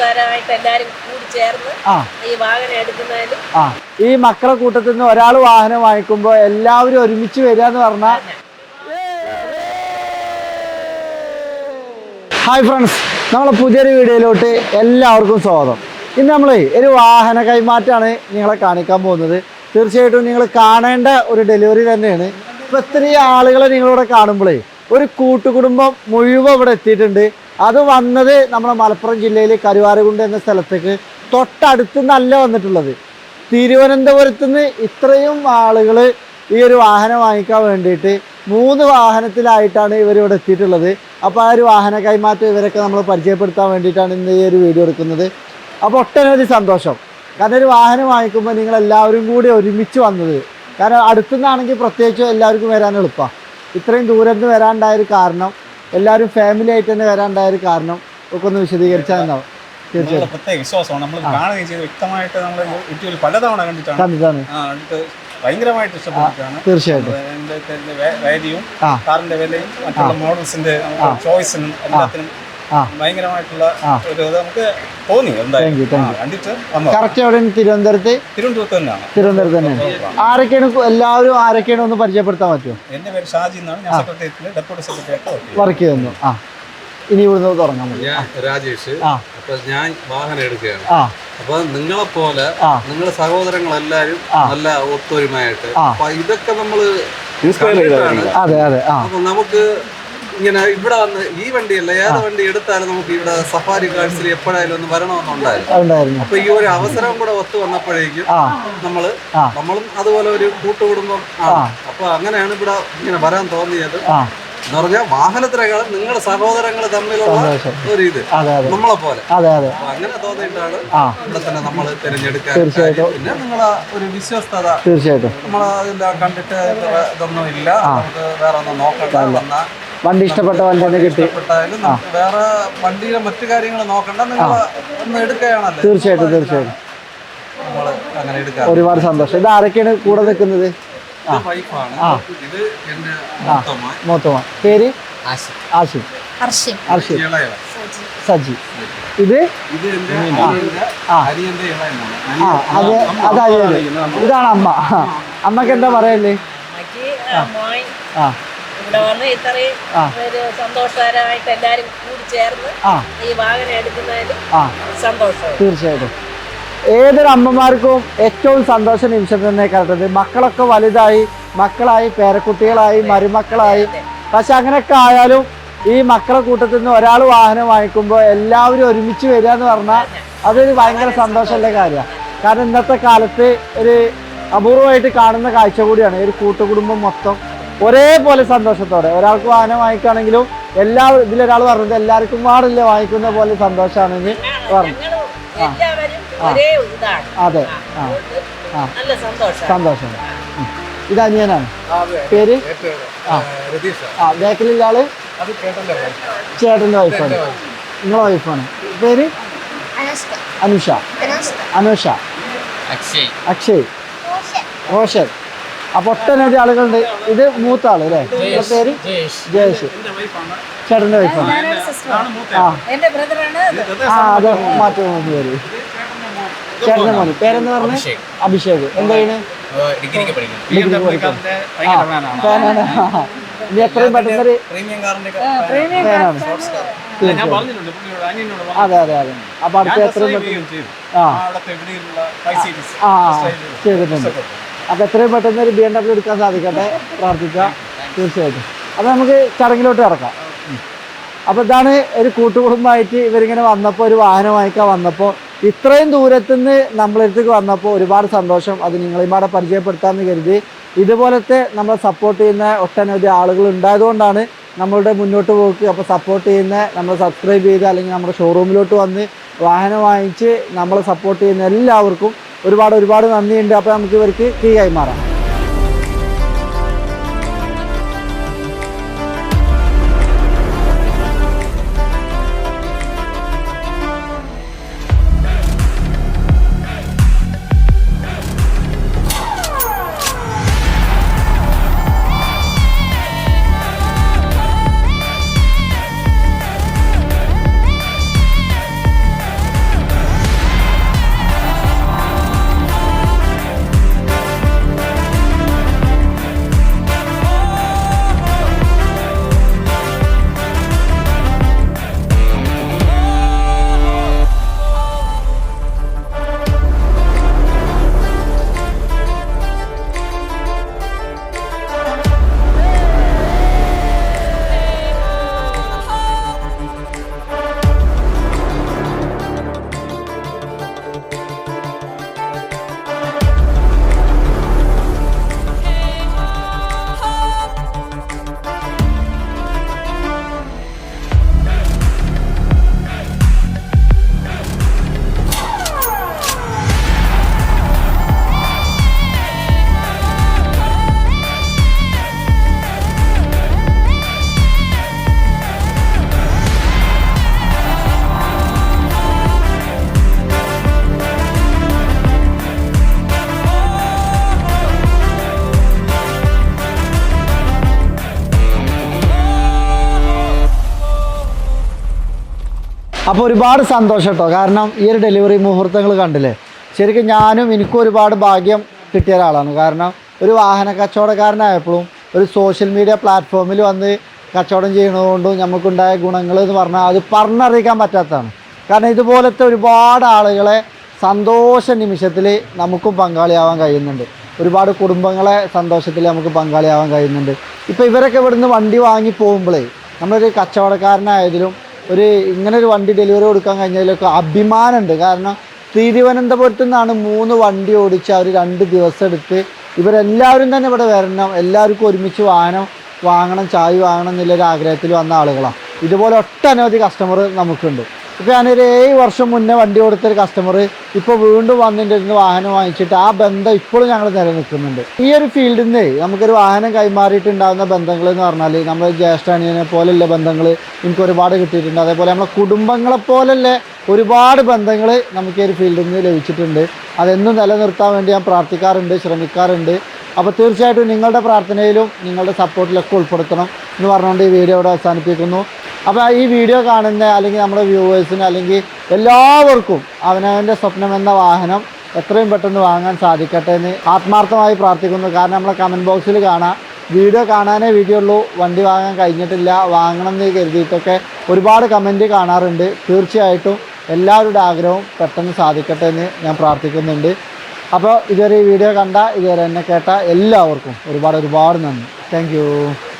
സന്തോഷകരമായിട്ട് എല്ലാരും കൂടി ചേർന്ന് ഈ വാഹനം എടുക്കുന്നതിലും ഈ മക്കളെ കൂട്ടത്തിൽ നിന്ന് ഒരാൾ വാഹനം വാങ്ങിക്കുമ്പോൾ എല്ലാവരും ഒരുമിച്ച് വരിക എന്ന് പറഞ്ഞാൽ. ഹായ് ഫ്രണ്ട്സ്, നമ്മളെ പുതിയൊരു വീഡിയോയിലോട്ട് എല്ലാവർക്കും സ്വാഗതം. ഇന്ന് നമ്മൾ ഒരു വാഹന കൈമാറ്റമാണ് നിങ്ങളെ കാണിക്കാൻ പോകുന്നത്. തീർച്ചയായിട്ടും നിങ്ങൾ കാണേണ്ട ഒരു ഡെലിവറി തന്നെയാണ്. ഇപ്പോൾ ഇത്രയും ആളുകളെ നിങ്ങളിവിടെ കാണുമ്പോഴേ ഒരു കൂട്ടുകുടുംബം മുഴുവൻ ഇവിടെ എത്തിയിട്ടുണ്ട്. അത് വന്നത് നമ്മുടെ മലപ്പുറം ജില്ലയിൽ കരുവാരകുണ്ട് എന്ന സ്ഥലത്തേക്ക് തൊട്ടടുത്ത് നല്ല വന്നിട്ടുള്ളത്. തിരുവനന്തപുരത്ത് നിന്ന് ഇത്രയും ആളുകൾ ഈ ഒരു വാഹനം വാങ്ങിക്കാൻ വേണ്ടിയിട്ട് 3 വാഹനത്തിലായിട്ടാണ് ഇവരിവിടെ എത്തിയിട്ടുള്ളത്. അപ്പോൾ ആ ഒരു വാഹന കൈമാറ്റം ഇവരൊക്കെ നമ്മൾ പരിചയപ്പെടുത്താൻ വേണ്ടിയിട്ടാണ് ഇന്ന് ഈ ഒരു വീഡിയോ എടുക്കുന്നത്. അപ്പോൾ ഒട്ടനവധി സന്തോഷം. കാരണം ഒരു വാഹനം വാങ്ങിക്കുമ്പോൾ നിങ്ങളെല്ലാവരും കൂടി ഒരുമിച്ച് വന്നത്. കാരണം അടുത്തുനിന്നാണെങ്കിൽ പ്രത്യേകിച്ച് എല്ലാവർക്കും വരാൻ എളുപ്പമാണ്. ഇത്രയും ദൂരത്ത് നിന്ന് വരാനുണ്ടായൊരു കാരണം, എല്ലാവരും ഫാമിലി ആയിട്ട് തന്നെ വരാനുണ്ടായൊരു കാരണം ഒക്കെ ഒന്ന് വിശദീകരിച്ചാൽ എന്താവും? തീർച്ചയായിട്ടും പ്രത്യേക വിശ്വാസമാണ്. നമ്മൾ കാണുകയും ചെയ്ത് വ്യക്തമായിട്ട് നമ്മൾ യൂട്യൂബിൽ പലതവണ കണ്ടിട്ടാണ് ഭയങ്കരമായിട്ട് ഇഷ്ടപ്പെട്ടിട്ടാണ്. തീർച്ചയായിട്ടും വാല്യൂവും കാറിന്റെ വിലയും മറ്റുള്ള മോഡൽസിന്റെ ചോയ്സിനും എല്ലാത്തിനും ഭയങ്കരമായിട്ടുള്ള ഒരു നമുക്ക് തോന്നി. കണ്ടിട്ട് തിരുവനന്തപുരത്ത് തന്നെയാണ്. തിരുവനന്തപുരത്ത് തന്നെയാണ്. ആരൊക്കെയാണ് എല്ലാവരും ആരൊക്കെയാണ് ഒന്ന് പരിചയപ്പെടുത്താൻ പറ്റുമോ? എന്റെ പേര് ഷാജി എന്നാണ്. ഞാൻ സെക്രട്ടേറിയറ്റിൽ ഡെപ്യൂട്ടി സെക്രട്ടറി വർക്ക് ചെയ്യുന്നു. ഇനി ഇവിടുന്ന് തുടങ്ങാൻ മതി. ഞാൻ രാജേഷ്. അപ്പൊ ഞാൻ വാഹനം എടുക്കുകയാണ്. അപ്പൊ നിങ്ങളെ പോലെ നിങ്ങളുടെ സഹോദരങ്ങളെല്ലാരും നല്ല ഒത്തൊരുമയായിട്ട് അപ്പൊ ഇതൊക്കെ നമ്മള് അപ്പൊ നമുക്ക് ഇങ്ങനെ ഇവിടെ വന്ന് ഈ വണ്ടിയല്ല ഏത് വണ്ടി എടുത്താലും നമുക്ക് ഇവിടെ സഫാരി കാഴ്ചയിൽ എപ്പോഴായാലും ഒന്ന് വരണമെന്നുണ്ടായിരുന്നു. അപ്പൊ ഈ ഒരു അവസരം കൂടെ ഒത്തു വന്നപ്പോഴേക്കും നമ്മളും അതുപോലെ ഒരു കൂട്ടുകുടുംബം ആണ്. അപ്പൊ അങ്ങനെയാണ് ഇവിടെ ഇങ്ങനെ വരാൻ തോന്നിയത്. എന്ന് പറഞ്ഞാൽ വാഹനത്തിനേക്കാളും നിങ്ങളുടെ സഹോദരങ്ങൾ തമ്മിലുള്ള ഒരു ഇത് നമ്മളെ പോലെ അങ്ങനെ തോന്നിയിട്ടാണ് ഇവിടെ തന്നെ നമ്മൾ തിരഞ്ഞെടുക്കാൻ. പിന്നെ നിങ്ങളെ ഒരു വിശ്വസ്തത തീർച്ചയായിട്ടും നമ്മളതെല്ലാം കണ്ടിട്ട് ഇതൊന്നും ഇല്ല, നമുക്ക് വേറെ ഒന്നും നോക്കണ്ട, വണ്ടി ഇഷ്ടപ്പെട്ട വണ്ടി തന്നെ കിട്ടി, ഇഷ്ടപ്പെട്ടായാലും വേറെ വണ്ടിയിലെ മറ്റു കാര്യങ്ങൾ നോക്കണ്ട, നിങ്ങൾ ഒന്ന് എടുക്കുകയാണല്ലോ. തീർച്ചയായിട്ടും തീർച്ചയായിട്ടും നമ്മൾ അങ്ങനെ എടുക്കാം. ഒരുപാട് സന്തോഷം. ഇത് ആരൊക്കെയാണ് കൂടെ നിൽക്കുന്നത്? മൂത്തമ്മ പേര് ആഷിം, സജി. ഇത് ഇതാണ് അമ്മ. അമ്മക്ക് എന്താ പറയല്ലേ? ഇവിടെ വന്ന് ഇത്രയും സന്തോഷകരമായിട്ട് എല്ലാരും കൂടി ചേർന്ന് ഈ വാഹനം എടുക്കുന്നതിലും സന്തോഷം. തീർച്ചയായിട്ടും ഏതൊരു അമ്മമാർക്കും ഏറ്റവും സന്തോഷ നിമിഷം തന്നെ കണ്ടത്. മക്കളൊക്കെ വലുതായി, മക്കളായി, പേരക്കുട്ടികളായി, മരുമക്കളായി. പക്ഷെ അങ്ങനെയൊക്കെ ആയാലും ഈ മക്കളെ കൂട്ടത്തിൽ നിന്ന് ഒരാൾ വാഹനം വാങ്ങിക്കുമ്പോൾ എല്ലാവരും ഒരുമിച്ച് വരിക എന്ന് പറഞ്ഞാൽ അതൊരു ഭയങ്കര സന്തോഷമുള്ള കാര്യമാണ്. കാരണം ഇന്നത്തെ കാലത്ത് ഒരു അപൂർവമായിട്ട് കാണുന്ന കാഴ്ച കൂടിയാണ്. ഒരു കൂട്ടുകുടുംബം മൊത്തം ഒരേപോലെ സന്തോഷത്തോടെ ഒരാൾക്ക് വാഹനം വാങ്ങിക്കുകയാണെങ്കിലും എല്ലാവരും ഇതിലൊരാൾ പറഞ്ഞത് എല്ലാവർക്കും പാടില്ല വാങ്ങിക്കുന്ന പോലെ സന്തോഷമാണെന്ന് പറഞ്ഞു. അതെ, സന്തോഷം. ഇത് അനിയനാണ്. പേര് ബേക്കലിലെ ആള് ചേട്ടന്റെ വൈഫാണ്. നിങ്ങളെ വൈഫാണ്. പേര് അനുഷ, അക്ഷയ്, റോഷൻ. അപ്പൊ ഒട്ടനവധി ആളുകളുണ്ട്. ഇത് മൂത്ത ആള് അല്ലേ? പേര് ജയേഷ്, ചേട്ടന്റെ വൈഫാണ്. അതെ, മാറ്റം പേര് ചേട്ടന്റെ മോന്. പേരെന്ന് പറഞ്ഞ അഭിഷേക്. എന്താ ചെയ്യണേ? ഇനി എത്രയും പെട്ടെന്നൊരു ഫാനാണ്. അതെ അതെ അതെ. അപ്പൊ അടുത്ത എത്രയും പെട്ടെന്ന് ചെയ്തിട്ടുണ്ട്. അപ്പൊ എത്രയും പെട്ടെന്ന് ഒരു BMW എടുക്കാൻ സാധിക്കട്ടെ, പ്രാർത്ഥിക്കാം. തീർച്ചയായിട്ടും. അപ്പൊ നമുക്ക് ചടങ്ങിലോട്ട് ഇറക്കാം. അപ്പോൾ ഇതാണ് ഒരു കൂട്ടുകുടുംബമായിട്ട് ഇവരിങ്ങനെ വന്നപ്പോൾ, ഒരു വാഹനം വാങ്ങിക്കാൻ വന്നപ്പോൾ, ഇത്രയും ദൂരത്തുനിന്ന് നമ്മളടുത്തേക്ക് വന്നപ്പോൾ ഒരുപാട് സന്തോഷം. അത് നിങ്ങളെയും പാടെ പരിചയപ്പെടുത്താമെന്ന് കരുതി. ഇതുപോലത്തെ നമ്മളെ സപ്പോർട്ട് ചെയ്യുന്ന ഒട്ടനവധി ആളുകൾ ഉണ്ടായതുകൊണ്ടാണ് നമ്മളുടെ മുന്നോട്ട് പോക്ക്. അപ്പോൾ സപ്പോർട്ട് ചെയ്യുന്ന, നമ്മൾ സബ്സ്ക്രൈബ് ചെയ്ത് അല്ലെങ്കിൽ നമ്മുടെ ഷോറൂമിലോട്ട് വന്ന് വാഹനം വാങ്ങിച്ച് നമ്മളെ സപ്പോർട്ട് ചെയ്യുന്ന എല്ലാവർക്കും ഒരുപാട് നന്ദിയുണ്ട്. അപ്പോൾ നമുക്ക് ഇവർക്ക് കീ കൈമാറാം. അപ്പോൾ ഒരുപാട് സന്തോഷം കേട്ടോ. കാരണം ഈ ഒരു ഡെലിവറി മുഹൂർത്തങ്ങൾ കണ്ടില്ലേ, ശരിക്കും എനിക്കും ഒരുപാട് ഭാഗ്യം കിട്ടിയ ഒരാളാണ്. കാരണം ഒരു വാഹന കച്ചവടക്കാരനായപ്പോഴും ഒരു സോഷ്യൽ മീഡിയ പ്ലാറ്റ്ഫോമിൽ വന്ന് കച്ചവടം ചെയ്യുന്നതുകൊണ്ടും നമുക്കുണ്ടായ ഗുണങ്ങൾ എന്ന് പറഞ്ഞാൽ അത് പറഞ്ഞറിയിക്കാൻ പറ്റാത്തതാണ്. കാരണം ഇതുപോലത്തെ ഒരുപാട് ആളുകളെ സന്തോഷ നിമിഷത്തിൽ നമുക്കും പങ്കാളിയാവാൻ കഴിയുന്നുണ്ട്. ഒരുപാട് കുടുംബങ്ങളെ സന്തോഷത്തിൽ നമുക്ക് പങ്കാളിയാവാൻ കഴിയുന്നുണ്ട്. ഇപ്പോൾ ഇവരൊക്കെ ഇവിടുന്ന് വണ്ടി വാങ്ങി പോകുമ്പോഴേ നമ്മളൊരു കച്ചവടക്കാരനായതിലും ഇങ്ങനെ ഒരു വണ്ടി ഡെലിവറി കൊടുക്കാൻ കഴിഞ്ഞതിലൊക്കെ അഭിമാനമുണ്ട്. കാരണം തിരുവനന്തപുരത്തു നിന്നാണ് 3 വണ്ടി ഓടിച്ച് അവർ 2 ദിവസം എടുത്ത് ഇവരെല്ലാവരും തന്നെ ഇവിടെ വരണം, എല്ലാവർക്കും ഒരുമിച്ച് വാങ്ങണം, ചായ വാങ്ങണം എന്നുള്ളൊരു ആഗ്രഹത്തിൽ വന്ന ആളുകളാണ്. ഇതുപോലെ ഒട്ടനവധി കസ്റ്റമർ നമുക്കുണ്ട്. ഇപ്പോൾ ഞാനൊരു 7 വർഷം മുന്നേ വണ്ടി കൊടുത്തൊരു കസ്റ്റമർ ഇപ്പോൾ വീണ്ടും വന്നിട്ട് വാഹനം വാങ്ങിച്ചിട്ട് ആ ബന്ധം ഇപ്പോഴും ഞങ്ങൾ നിലനിൽക്കുന്നുണ്ട്. ഈ ഒരു ഫീൽഡിൽ നിന്ന് നമുക്കൊരു വാഹനം കൈമാറിയിട്ടുണ്ടാകുന്ന ബന്ധങ്ങൾ എന്ന് പറഞ്ഞാൽ നമ്മൾ ജ്യേഷ്ഠാനിയനെ പോലെയുള്ള ബന്ധങ്ങൾ എനിക്ക് ഒരുപാട് കിട്ടിയിട്ടുണ്ട്. അതേപോലെ നമ്മളെ കുടുംബങ്ങളെ പോലെയുള്ള ഒരുപാട് ബന്ധങ്ങൾ നമുക്ക് ഈ ഒരു ഫീൽഡിൽ നിന്ന് ലഭിച്ചിട്ടുണ്ട്. അതെന്നും നിലനിർത്താൻ വേണ്ടി ഞാൻ പ്രാർത്ഥിക്കാറുണ്ട്, ശ്രമിക്കാറുണ്ട്. അപ്പോൾ തീർച്ചയായിട്ടും നിങ്ങളുടെ പ്രാർത്ഥനയിലും നിങ്ങളുടെ സപ്പോർട്ടിലൊക്കെ ഉൾപ്പെടുത്തണം എന്ന് പറഞ്ഞുകൊണ്ട് ഈ വീഡിയോ ഇവിടെ അവസാനിപ്പിക്കുന്നു. അപ്പോൾ ഈ വീഡിയോ കാണുന്ന അല്ലെങ്കിൽ നമ്മുടെ വ്യൂവേഴ്സിന് അല്ലെങ്കിൽ എല്ലാവർക്കും അവനവൻ്റെ സ്വപ്നം എന്ന വാഹനം എത്രയും പെട്ടെന്ന് വാങ്ങാൻ സാധിക്കട്ടെ എന്ന് ആത്മാർത്ഥമായി പ്രാർത്ഥിക്കുന്നു. കാരണം നമ്മളെ കമൻറ്റ് ബോക്സിൽ കാണാം, വീഡിയോ കാണാനേ വീഡിയോ ഉള്ളൂ, വണ്ടി വാങ്ങാൻ കഴിഞ്ഞിട്ടില്ല, വാങ്ങണം എന്ന് കരുതിയിട്ടൊക്കെ ഒരുപാട് കമൻറ്റ് കാണാറുണ്ട്. തീർച്ചയായിട്ടും എല്ലാവരുടെ ആഗ്രഹവും പെട്ടെന്ന് സാധിക്കട്ടെ എന്ന് ഞാൻ പ്രാർത്ഥിക്കുന്നുണ്ട്. അപ്പോൾ ഇതുവരെ ഈ വീഡിയോ കണ്ട, ഇതുവരെ എന്നെ കേട്ട എല്ലാവർക്കും ഒരുപാട് നന്ദി. Thank you.